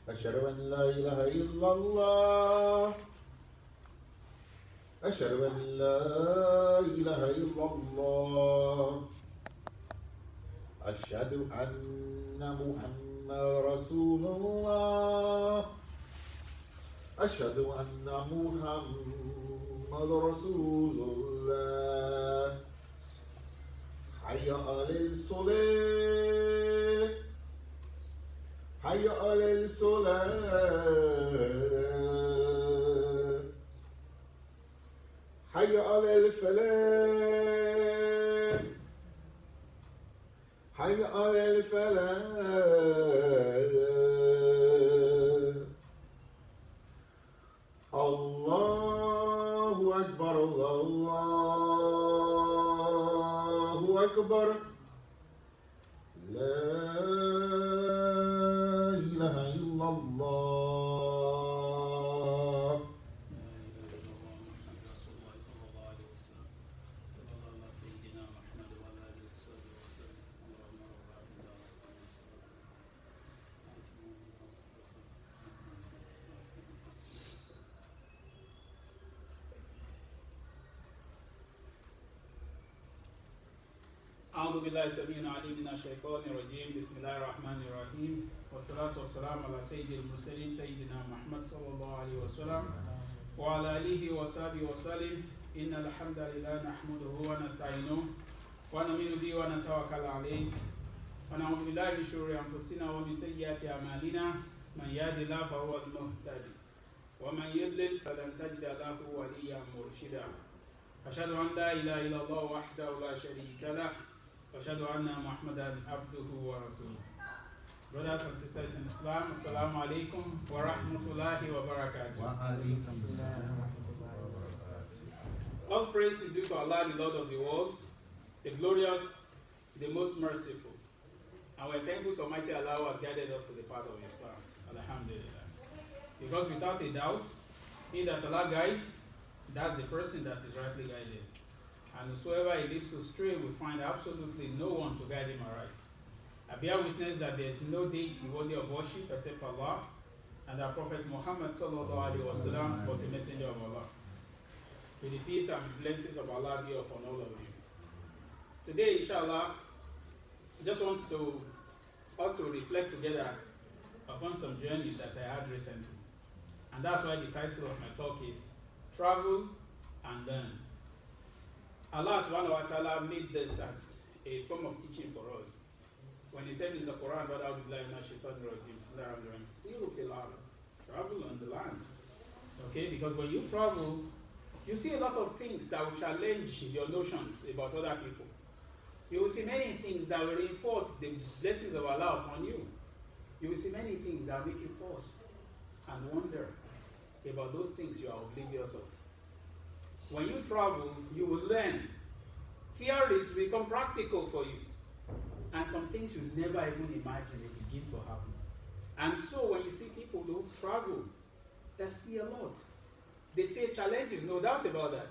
أشهد أن لا إله إلا الله أشهد أن لا إله إلا الله أشهد أن محمد رسول الله أشهد أن محمد رسول الله حي على الصلاة حي على الصلاة حي على الفلاح حي على الفلاح الله أكبر الله أكبر لا إله إلا الله أعوذ بالله السميع العليم من الشيطان الرجيم بسم الله الرحمن الرحيم والصلاة والسلام على سيد المرسلين سيدنا محمد صلى الله عليه وسلم وعلى آله وصحبه وسلم إن الحمد لله نحمده ونستعينه ونؤمن به ونتوكل عليه ونعوذ بالله من شرور أنفسنا ومن سيئات أعمالنا من يهد الله فهو المهتدي ومن يضلل فلن تجد له وليا مرشدا أشهد أن لا إله إلا الله وحده لا شريك له أشهد أن محمدا عبده ورسوله. Brothers and sisters in Islam, Assalamu alaikum wa rahmatullahi wa barakatuh. All praise is due to Allah, the Lord of the worlds, the glorious, the most merciful. And we're thankful to Almighty Allah who has guided us to the path of Islam. Alhamdulillah. Because without a doubt, he that Allah guides, that's the person that is rightly guided. And whosoever he leads to stray will find absolutely no one to guide him aright. I bear witness that there is no deity worthy of worship except Allah, and that Prophet Muhammad sallallahu alaihi wasallam was a messenger of Allah. May the peace and blessings of Allah be upon all of you. Today, inshallah, I just want us to reflect together upon some journeys that I had recently. And that's why the title of my talk is Travel and Learn. Allah subhanahu wa ta'ala made this as a form of teaching for us. When he said in the Quran, travel on the land. Okay, because when you travel, you see a lot of things that will challenge your notions about other people. You will see many things that will reinforce the blessings of Allah upon you. You will see many things that will make you pause and wonder about those things you are oblivious of. When you travel, you will learn. Theories will become practical for you. And some things you never even imagine will begin to happen. And so when you see people who travel, they see a lot. They face challenges, no doubt about that.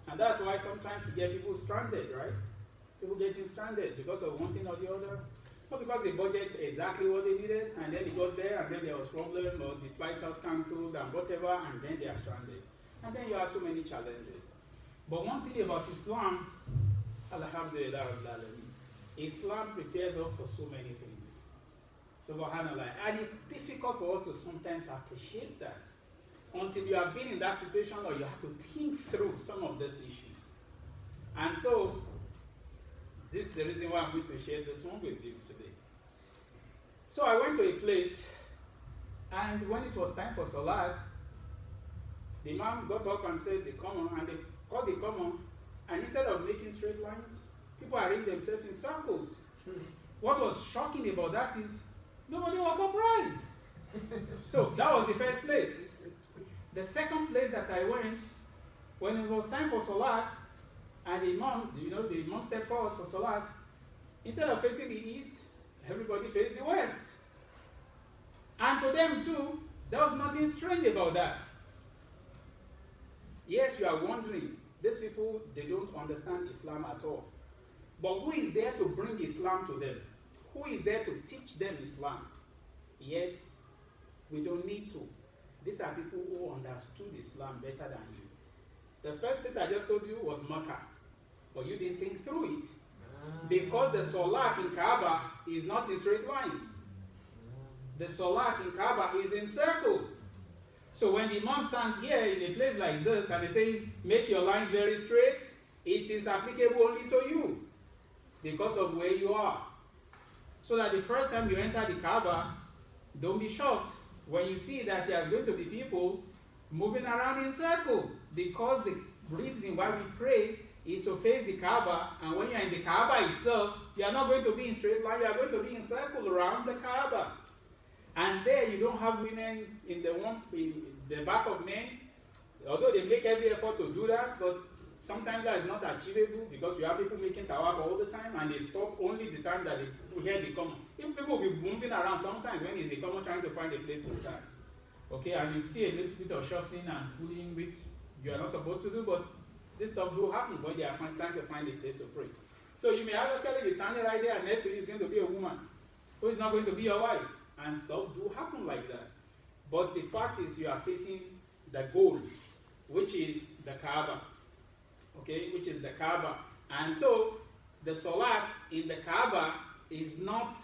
And that's why sometimes you get people stranded, right? People getting stranded because of one thing or the other. Not because they budget exactly what they needed, and then they got there, and then there was problem, or the flight got cancelled, and whatever, and then they are stranded. And then you have so many challenges. But one thing about Islam, alhamdulillah, Islam prepares us for so many things. Subhanallah. And it's difficult for us to sometimes appreciate that until you have been in that situation or you have to think through some of these issues. And so, this is the reason why I'm going to share this one with you today. So I went to a place, and when it was time for Salat, the Imam got up and said the common, and they called the common, and instead of making straight lines, people arranged themselves in circles. What was shocking about that is nobody was surprised. So that was the first place. The second place that I went, when it was time for Salat, and the Imam, the Imam stepped forward for Salat, instead of facing the east, everybody faced the west. And to them too, there was nothing strange about that. Yes, you are wondering, these people, they don't understand Islam at all. But who is there to bring Islam to them? Who is there to teach them Islam? Yes, We don't need to. These are people who understood Islam better than you. The first place I just told you was Makkah, but you didn't think through it. Because the Salat in Kaaba is not in straight lines. The Salat in Kaaba is in circle. So when the Imam stands here in a place like this and they say, make your lines very straight, it is applicable only to you because of where you are. So that the first time you enter the Kaaba, don't be shocked when you see that there's going to be people moving around in circle, because the reason why we pray is to face the Kaaba, and when you're in the Kaaba itself, you are not going to be in straight line, you are going to be in circle around the Kaaba. And there you don't have women in the back of men, although they make every effort to do that, but sometimes that is not achievable because you have people making tawaf all the time and they stop only the time that they hear the command. Even people will be moving around sometimes when it's the command trying to find a place to stand. Okay, and you see a little bit of shuffling and pulling, which you are not supposed to do, but this stuff do happen when they are trying to find a place to pray. So you may actually be standing right there and next to you is going to be a woman who is not going to be your wife, and stuff do happen like that. But the fact is you are facing the goal, which is the Kaaba. Okay, which is the Kaaba. And so the Salat in the Kaaba is not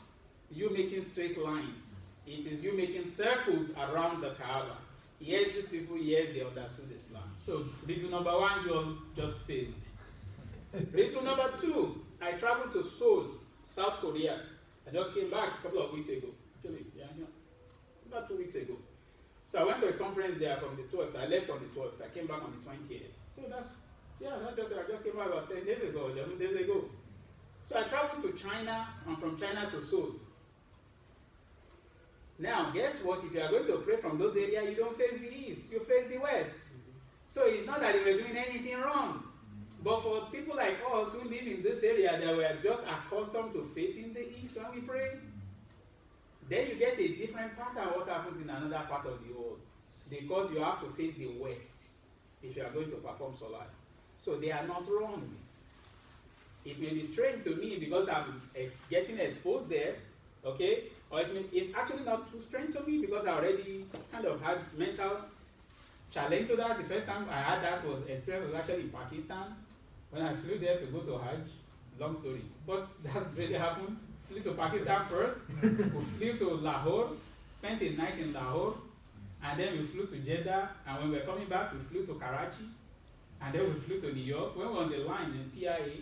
you making straight lines. It is you making circles around the Kaaba. Yes, these people, yes, they understood Islam. So ritual number one, you just failed. Ritual number two, I traveled to Seoul, South Korea. I just came back a couple of weeks ago. Actually, about 2 weeks ago. So I went to a conference there from the 12th. I left on the 12th. I came back on the 20th. So I just came back about 10 days ago, 11 days ago. So I traveled to China, and from China to Seoul. Now, guess what? If you are going to pray from those areas, you don't face the east, you face the west. So it's not that they were doing anything wrong. But for people like us who live in this area, they were just accustomed to facing the east when we pray. Then you get a different pattern of what happens in another part of the world. Because you have to face the west if you are going to perform Salah. So they are not wrong. It may be strange to me because I'm getting exposed there, okay? Or it's actually not too strange to me because I already kind of had mental challenge to that. The first time I had that experience was actually in Pakistan when I flew there to go to Hajj. Long story, but that's really happened. Flew to Pakistan first, we flew to Lahore, spent a night in Lahore, and then we flew to Jeddah, and when we were coming back, we flew to Karachi, and then we flew to New York. When we were on the line in PIA,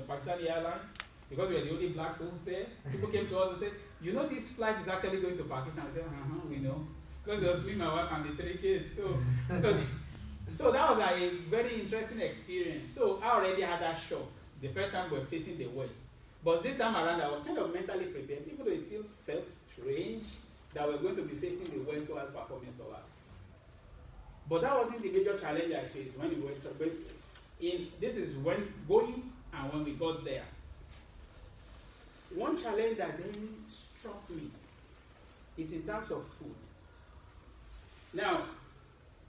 Pakistani Airlines, because we were the only black folks there, people came to us and said, you know this flight is actually going to Pakistan. I said, we know. Because it was me, my wife, and the 3 kids. So that was a very interesting experience. So I already had that shock the first time we were facing the West. But this time around, I was kind of mentally prepared, even though it still felt strange that we're going to be facing the West while performing Salah. But that wasn't the major challenge I faced when we went to this is when going and when we got there. One challenge that then struck me is in terms of food. Now,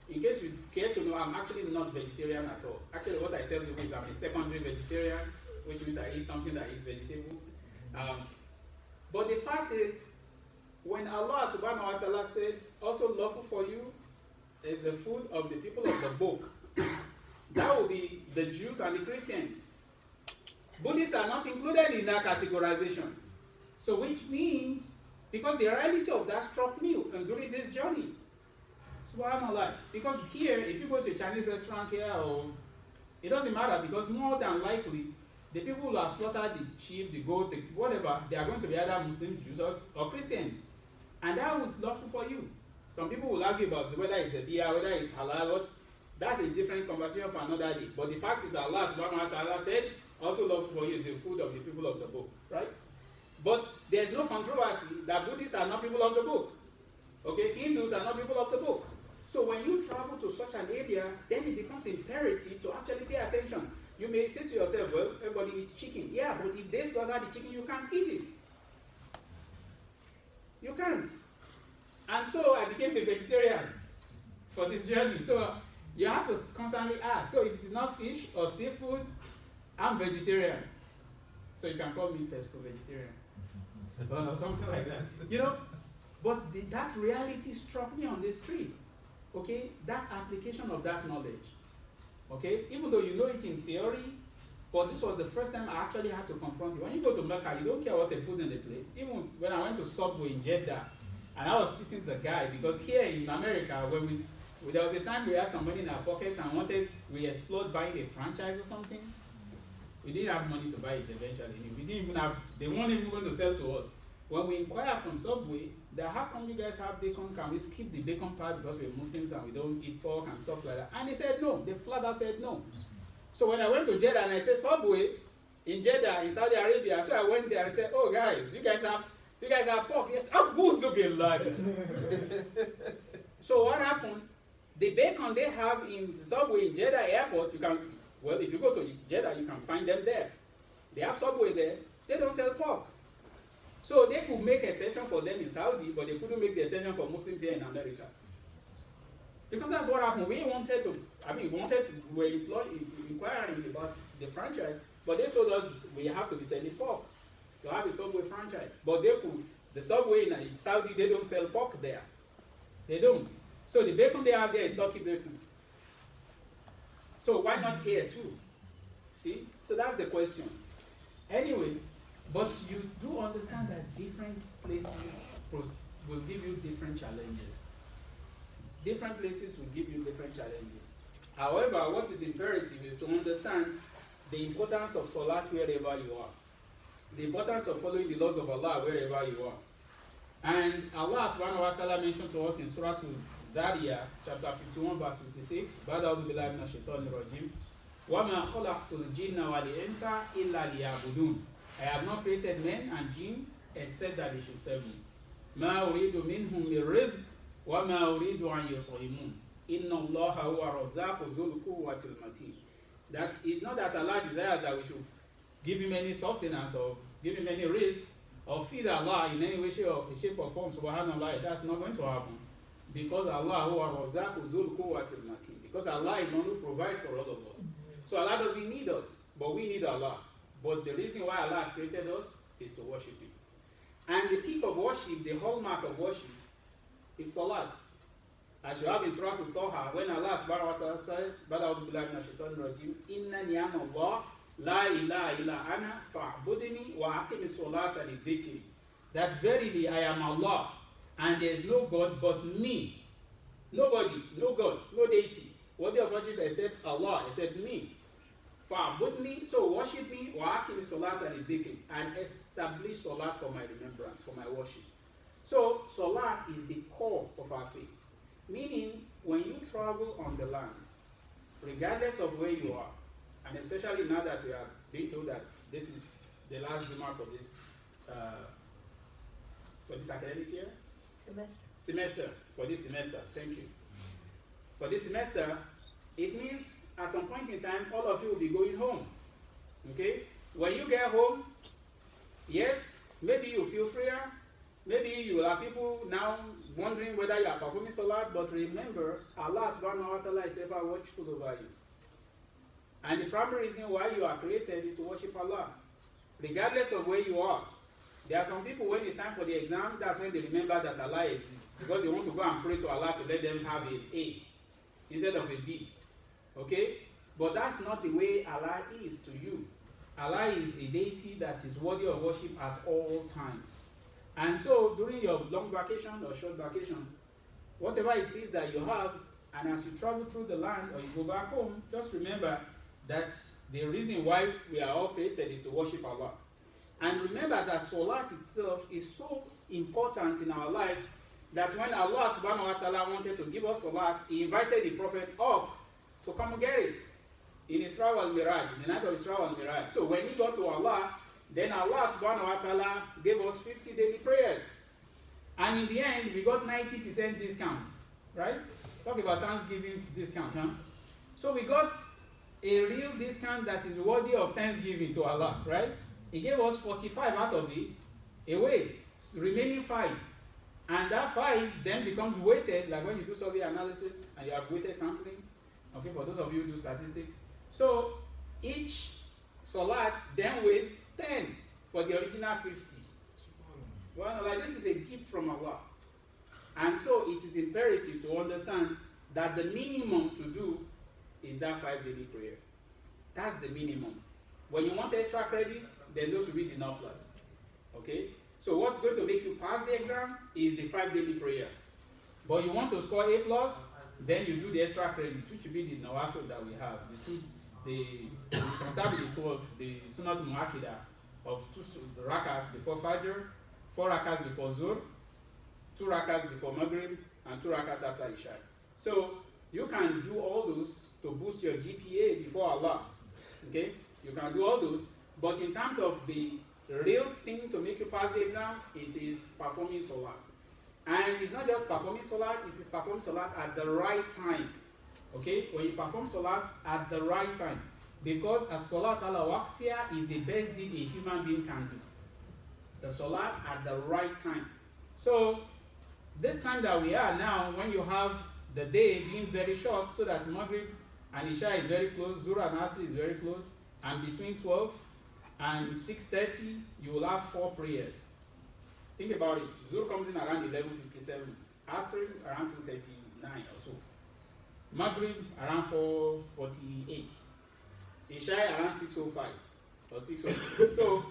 in case you care to know, I'm actually not vegetarian at all. Actually, what I tell you is I'm a secondary vegetarian, which means I eat something that eats vegetables. But the fact is, when Allah subhanahu wa ta'ala said, also lawful for you is the food of the people of the book, that will be the Jews and the Christians. Buddhists are not included in that categorization. So which means, because the reality of that struck me during this journey. Subhanallah. Because here, if you go to a Chinese restaurant here, or it doesn't matter, because more than likely, the people who have slaughtered the sheep, the goat, whatever, they are going to be either Muslims, Jews, or Christians. And that was lawful for you. Some people will argue about whether it's a biyah, whether it's halal, that's a different conversation for another day. But the fact is Allah subhanahu wa ta'ala said, also lawful for you is the food of the people of the book, right? But there's no controversy that Buddhists are not people of the book. Okay, Hindus are not people of the book. So when you travel to such an area, then it becomes imperative to actually pay attention. You may say to yourself, well, everybody eats chicken. Yeah, but if they slaughter the chicken, you can't eat it. You can't. And so I became a vegetarian for this journey. So you have to constantly ask. So if it is not fish or seafood, I'm vegetarian. So you can call me pesco vegetarian or something like that. But that reality struck me on this trip. Okay, that application of that knowledge. Okay, even though you know it in theory, but this was the first time I actually had to confront it. When you go to Mecca, you don't care what they put in the plate. Even when I went to Subway in Jeddah, and I was teasing the guy, because here in America, when there was a time we had some money in our pocket and we explored buying a franchise or something. We didn't have money to buy it eventually. We didn't even have, they weren't even going to sell to us. When we inquired from Subway, that how come you guys have bacon? Can we skip the bacon part because we're Muslims and we don't eat pork and stuff like that? And they said no. They flat out said no. So when I went to Jeddah and I said Subway in Jeddah in Saudi Arabia, so I went there and I said, oh guys, you guys have pork? Yes, of course to be alive. So what happened? The bacon they have in Subway in Jeddah airport, you can, well, if you go to Jeddah, you can find them there. They have Subway there. They don't sell pork. So they could make exception for them in Saudi, but they couldn't make the exception for Muslims here in America. Because that's what happened. We were inquiring about the franchise, but they told us we have to be selling pork to have a Subway franchise. But the Subway in Saudi, they don't sell pork there. They don't. So the bacon they have there is turkey bacon. So why not here too? See? So that's the question. Anyway, but you do understand that different places will give you different challenges. Different places will give you different challenges. However, what is imperative is to understand the importance of Salat wherever you are. The importance of following the laws of Allah wherever you are. And Allah subhanahu wa ta'ala mentioned to us in Surah Al-Dariyah, chapter 51, verse 56, Ba'da'udhu billahi minash shaitanir rajim, وَمَا خَلَقْتُ الْجِنَّ وَالْإِنسَ إِلَّا لِيَعْبُدُونَ. I have not created men and jinns except that they should serve me. مَا أُرِيدُ مِنْهُمْ مِنْ رِزْقٍ وَمَا أُرِيدُ أَنْ يُطْعِمُونَ إِنَّ اللَّهَ هُوَ الرَّزَّاقُ ذُو الْقُوَّةِ الْمَتِينُ. That is not that Allah desires that we should give him any sustenance or give him any risk or feed Allah in any way, shape or form. Subhanallah, that's not going to happen. Because Allah huwa الرَّزَّاقُ ذُو الْقُوَّةِ الْمَتِينُ. Because Allah is the one who provides for all of us. So Allah doesn't need us, but we need Allah. But the reason why Allah has created us is to worship Him. And the peak of worship, the hallmark of worship, is Salat. As you have in Surah Al-Taha, when Allah subhanahu wa ta'ala said, Ba'da'udhu billahi minash shaitanir rajim, Inna niyama Allah, la ilaha illa ana, fa'budini wa aqimi salata li-dhikri. That verily I am Allah, and there is no God but me. Nobody, no God, no deity worthy of worship except Allah, except me. Fa'budni, so worship me, wa aqimi salata li-dhikri, and establish Salat for my remembrance, for my worship. So Salat is the core of our faith. Meaning, when you travel on the land, regardless of where you are, and especially now that we are being told that this is the last JUMMAH for this academic year? Semester, for this semester, thank you. For this semester, it means at some point in time, all of you will be going home. Okay? When you get home, yes, maybe you feel freer. Maybe you will have people now wondering whether you are performing Salat, but remember, Allah subhanahu wa ta'ala is ever watchful over you. And the primary reason why you are created is to worship Allah, regardless of where you are. There are some people, when it's time for the exam, that's when they remember that Allah exists, because they want to go and pray to Allah to let them have an A instead of a B. Okay? But that's not the way Allah is to you. Allah is a deity that is worthy of worship at all times. And so, during your long vacation or short vacation, whatever it is that you have, and as you travel through the land or you go back home, just remember that the reason why we are all created is to worship Allah. And remember that Salat itself is so important in our lives that when Allah subhanahu wa ta'ala wanted to give us Salat, He invited the Prophet up to come and get it in Isra wal Miraj, the night of Isra wal Miraj. So when he got to Allah, then Allah subhanahu wa ta'ala gave us 50 daily prayers. And in the end, we got 90% discount. Right? Talk about Thanksgiving discount, huh? So we got a real discount that is worthy of thanksgiving to Allah, right? He gave us 45 out of it away, remaining 5. And that 5 then becomes weighted, like when you do survey analysis and you have weighted sampling. Okay, for those of you who do statistics. So each Salat then weighs 10 for the original 50. Well, like this is a gift from Allah. And so it is imperative to understand that the minimum to do is that 5 daily prayer. That's the minimum. When you want extra credit, then those will be the naflas. Okay? So what's going to make you pass the exam is the 5 daily prayer. But you want to score A+, then you do the extra credit, which will be the nawafil that we have. You can start with the 12, the Sunnat Mu'akida of 2 rakas before Fajr, 4 rakas before Zuhr, 2 rakas before Maghrib, and 2 rakas after Isha. So you can do all those to boost your GPA before Allah. Okay? You can do all those, but in terms of the real thing to make you pass the exam, it is performing salat. And it's not just performing salat, it is performing salat at the right time. Okay? When you perform salat at the right time, because a salat ala waqtiha is the best deed a human being can do. The salat at the right time. So this time that we are now, when you have the day being very short, so that Maghrib and Isha is very close, Zuhr and Asr is very close, and between 12 and 6:30, you will have 4 prayers. Think about it. Zuhr comes in around 11:57, Asr around 2:39 or so, Maghrib around 4:48, Isha around 6:05 or 6:06. So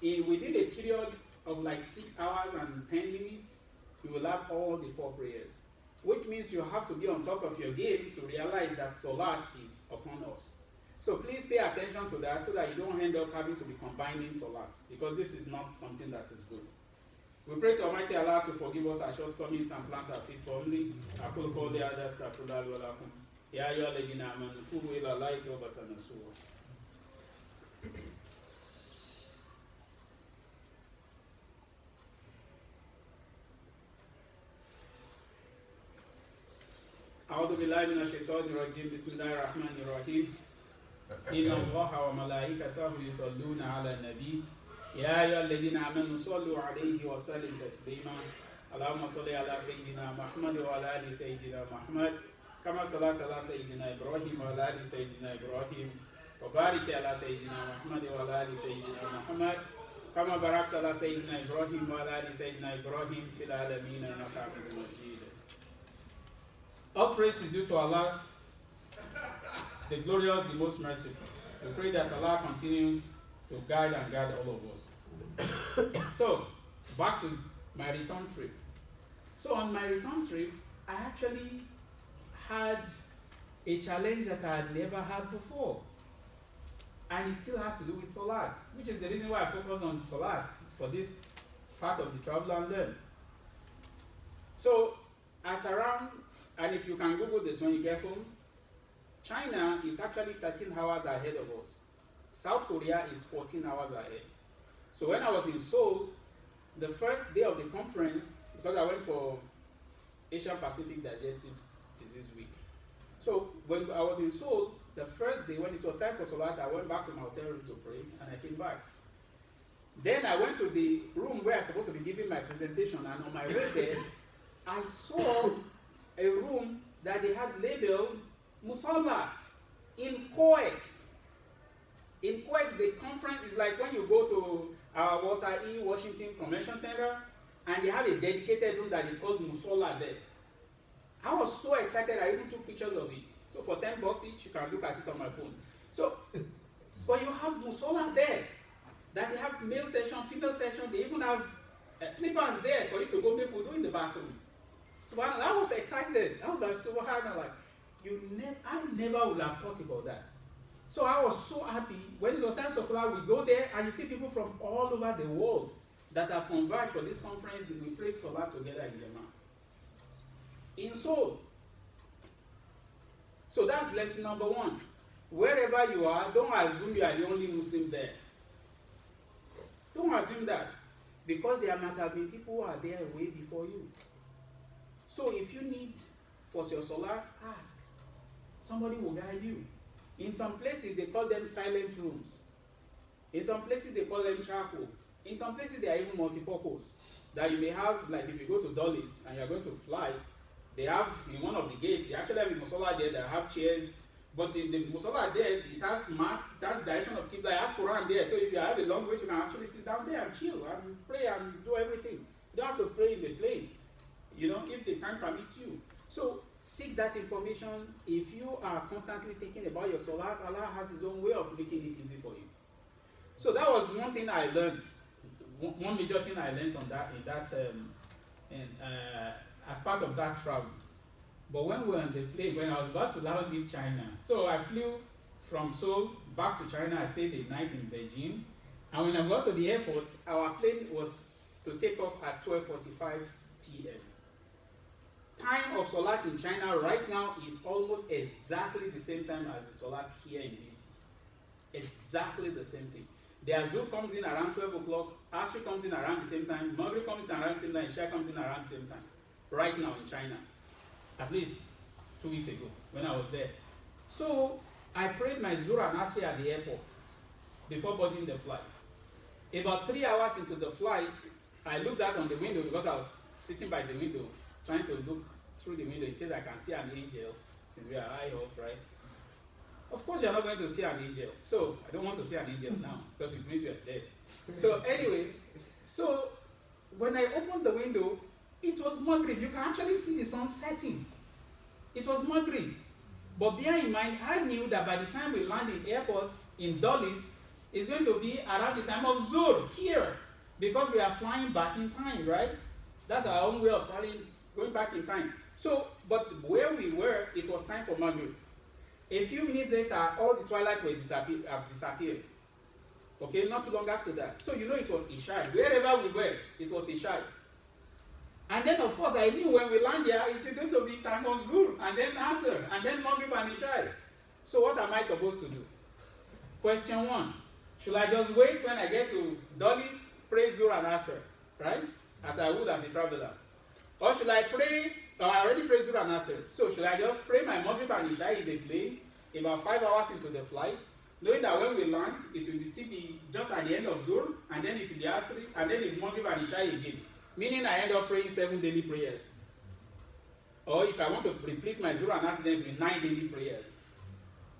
within a period of like 6 hours and 10 minutes, you will have all the 4 prayers. Which means you have to be on top of your game to realize that salat is upon us. So please pay attention to that so that you don't end up having to be combining salat, because this is not something that is good. We pray to Almighty Allah to forgive us our shortcomings and plant our feet firmly. أقول قولي هذا أستغفر الله لي ولكم يا أيها الذين آمنوا توبوا إلى الله توبة نصوحا. أعوذ بالله من الشيطان الرجيم بسم الله الرحمن الرحيم إن الله وملائكته يصلون على النبي يا أيها الذين آمنوا صلوا عليه وسلموا تسليما اللهم صل على سيدنا محمد وعلى آل سيدنا محمد كما صليت على سيدنا إبراهيم وعلى آل سيدنا إبراهيم وبارك على سيدنا محمد وعلى آل سيدنا محمد كما باركت على سيدنا إبراهيم وعلى آل سيدنا إبراهيم في العالمين إنك حميد مجيد. All praise is due to Allah, the glorious, the most merciful. We pray that Allah continues to guide and guide all of us. So, back to my return trip. So on my return trip, I actually had a challenge that I had never had before. And it still has to do with Salat, which is the reason why I focus on Salat for this part of the travel and learn. So at around, and if you can Google this when you get home, China is actually 13 hours ahead of us. South Korea is 14 hours ahead. So when I was in Seoul, the first day of the conference, because I went for Asian Pacific Digestive Disease Week. So when I was in Seoul, the first day when it was time for Salat, I went back to my hotel room to pray and I came back. Then I went to the room where I was supposed to be giving my presentation, and on my way there, I saw a room that they had labeled Musalla in COEX. In COEX, the conference is like when you go to our Walter E. Washington Convention Center, and they have a dedicated room that they call Musalla there. I was so excited, I even took pictures of it. So for $10 each, you can look at it on my phone. So, but you have Musalla there, that they have male section, female section, they even have slippers there for you to go make wudu in the bathroom. So I was excited. I was like, subhanallah, like, I never would have thought about that. So I was so happy. When it was time for Salah, we go there and you see people from all over the world that have converged for this conference. We pray Salah together in JUMMAH. In Seoul. So that's lesson number 1. Wherever you are, don't assume you are the only Muslim there. Don't assume that. Because there might have been people who are there way before you. So if you need for your Salat, ask. Somebody will guide you. In some places, they call them silent rooms. In some places, they call them chapel. In some places, they are even multi-purpose. That you may have, like if you go to Dulles and you are going to fly, they have, in one of the gates, they actually have a musalla there that have chairs. But in the musalla there, it has mats, it has direction of Qibla, it has Quran there. So if you have a long way, you can actually sit down there and chill and pray and do everything. You don't have to pray in the plane. You know, time permits you. So seek that information. If you are constantly thinking about your salat, Allah has His own way of making it easy for you. So that was one thing I learned. One major thing I learned on that as part of that travel. But when we were on the plane, when I was about to now leave China, so I flew from Seoul back to China. I stayed a night in Beijing, and when I got to the airport, our plane was to take off at 12:45 p.m. Time of Salat in China right now is almost exactly the same time as the Salat here in DC. Exactly the same thing. The Azur comes in around 12 o'clock, Asr comes in around the same time, Maghrib comes in around the same time, Isha comes in around the same time. Right now in China. At least 2 weeks ago when I was there. So I prayed my Zuhr and Asr at the airport before boarding the flight. About 3 hours into the flight, I looked out on the window because I was sitting by the window trying to look through the window in case I can see an angel, since we are high up, right? Of course, you're not going to see an angel. So I don't want to see an angel now because it means we are dead. So anyway, so when I opened the window, it was Maghrib. You can actually see the sun setting. It was Maghrib. But bear in mind, I knew that by the time we land in airport in Dulles, it's going to be around the time of Zuhr here. Because we are flying back in time, right? That's our own way of flying, going back in time. So, but where we were, it was time for Maghrib. A few minutes later, all the twilight have disappeared. Okay, not too long after that. So you know it was Isha. Wherever we were, it was Isha. And then, of course, I knew when we land here, it's supposed to be time of Zuhr, and then Asr, and then Maghrib and Isha. So what am I supposed to do? Question 1. Should I just wait when I get to Dulles, pray Zuhr and Asr, right? As I would as a traveler. Or should I pray, I already prayed Zuhr and Asr, so should I just pray my Maghrib and Isha in the plane, about 5 hours into the flight, knowing that when we land, it will still be just at the end of Zuhr, and then it will be Asr, and then it's Maghrib and Isha again. Meaning I end up praying 7 daily prayers. Or if I want to repeat my Zuhr and Asr, then it will be 9 daily prayers.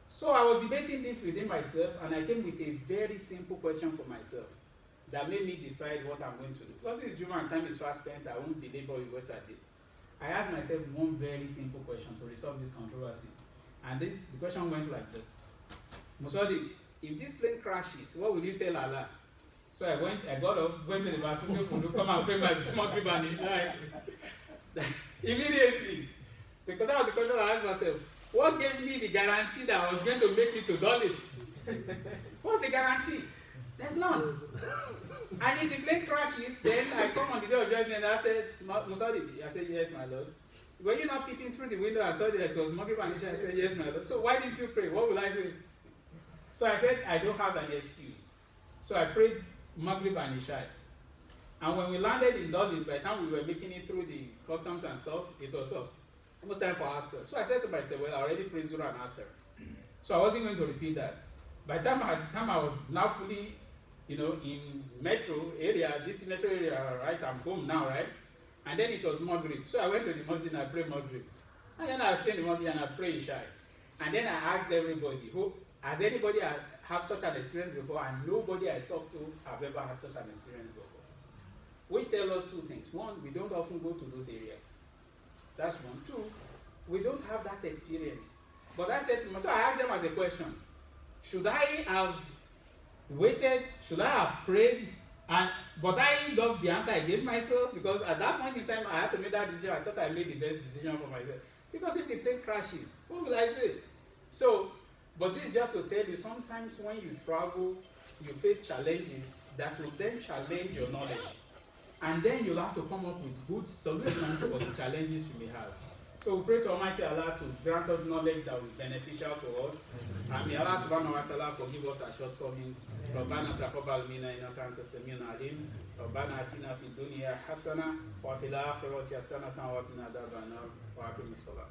So I was debating this within myself, and I came with a very simple question for myself that made me decide what I'm going to do. Because this Jummah and time is fast spent, I won't belabor you what I did. I asked myself one very simple question to resolve this controversy. And the question went like this. Musadi, if this plane crashes, what will you tell Allah? So I got up, went to the bathroom, to come and pray my Maghrib and Isha. Immediately. Because that was the question I asked myself. What gave me the guarantee that I was going to make it to Dulles? What's the guarantee? There's none. And if the plane crashes, then I come on the day of judgment and I said, Musadi, I said, yes, my Lord. Were you not peeping through the window and saw that it was Maghrib and Isha? I said, yes, my Lord. So why didn't you pray? What will I say? So I said, I don't have an excuse. So I prayed Maghrib and Isha. And when we landed in Dulles, by the time we were making it through the customs and stuff, it was up. Almost time for Asr. So I said to myself, well, I already prayed Zuhr and Asr. So I wasn't going to repeat that. By the time I was now fully, in metro area, this metro area, right, I'm home now, right? And then it was Maghrib. So I went to the masjid and I prayed Maghrib. And then I was in the masjid and I prayed Isha. And then I asked everybody, has anybody have such an experience before? And nobody I talked to have ever had such an experience before. Which tell us two things. One, we don't often go to those areas. That's one. Two, we don't have that experience. But I said to myself, so I asked them as a question, should I have waited? Should I have prayed? But I loved the answer I gave myself, because at that point in time, I had to make that decision. I thought I made the best decision for myself. Because if the plane crashes, what will I say? So, but this is just to tell you, sometimes when you travel, you face challenges that will then challenge your knowledge. And then you'll have to come up with good solutions for the challenges you may have. So we pray to Almighty Allah to grant us knowledge that will be beneficial to us. And may Allah subhanahu wa ta'ala forgive us our shortcomings. ربنا تقبل منا إنك أنت السميع العليم. ربنا آتنا في الدنيا حسنة وفي الآخرة حسنة وقنا عذاب النار وأقم الصلاة.